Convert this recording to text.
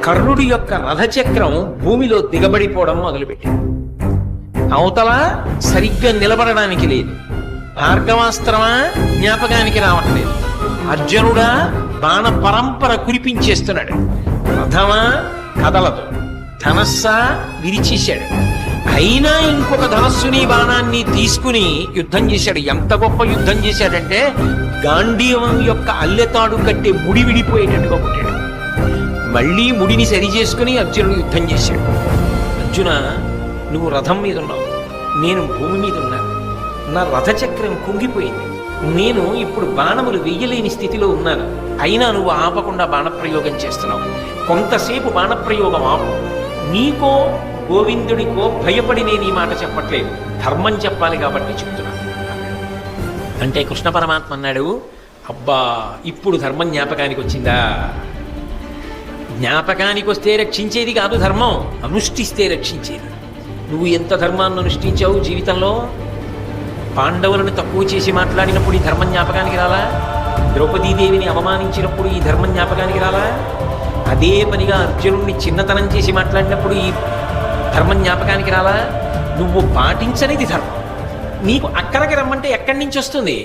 కర్ణుడి యొక్క రథచక్రం భూమిలో దిగబడిపోవడం మొదలుపెట్టింది. అవతల సరిగ్గా నిలబడడానికి లేదు. భార్గవాస్త్రమా జ్ఞాపకానికి రావట్లేదు. అర్జునుడా బాణ పరంపర కురిపించేస్తున్నాడు. రథమా కదలదు. ధనస్సా విరిచేశాడు. అయినా ఇంకొక ధనస్సుని బాణాన్ని తీసుకుని యుద్ధం చేశాడు. ఎంత గొప్ప యుద్ధం చేశాడంటే గాంధీవం యొక్క అల్లెతాడు కట్టే ముడి విడిపోయేటట్టుగా కొట్టాడు. మళ్ళీ ముడిని సరి చేసుకుని అర్జునుడు యుద్ధం చేశాడు. అర్జున, నువ్వు రథం మీద ఉన్నావు, నేను భూమి మీద ఉన్నాను. నా రథచక్రం కుంగిపోయింది. నేను ఇప్పుడు బాణములు వెయ్యలేని స్థితిలో ఉన్నాను. అయినా నువ్వు ఆపకుండా బాణప్రయోగం చేస్తున్నావు. కొంతసేపు బాణప్రయోగం ఆపు. నీకో గోవిందుడికో భయపడి నేను ఈ మాట చెప్పట్లేదు, ధర్మం చెప్పాలి కాబట్టి చెప్తున్నాను అంటే కృష్ణ పరమాత్మ అన్నాడు, అబ్బా ఇప్పుడు ధర్మం జ్ఞాపకానికి వచ్చిందా? జ్ఞాపకానికి వస్తే రక్షించేది కాదు ధర్మం, అనుష్ఠిస్తే రక్షించేది. నువ్వు ఎంత ధర్మాన్ని అనుష్ఠించావు జీవితంలో? పాండవులను తక్కువ చేసి మాట్లాడినప్పుడు ఈ ధర్మం జ్ఞాపకానికి రాలా? ద్రౌపదీదేవిని అవమానించినప్పుడు ఈ ధర్మం జ్ఞాపకానికి రాలా? అదే పనిగా అర్జునుడిని చిన్నతనం చేసి మాట్లాడినప్పుడు ఈ ధర్మం జ్ఞాపకానికి రాలా? నువ్వు పాటించనిది ధర్మం. నీకు అక్కడికి రమ్మంటే ఎక్కడి నుంచి వస్తుంది?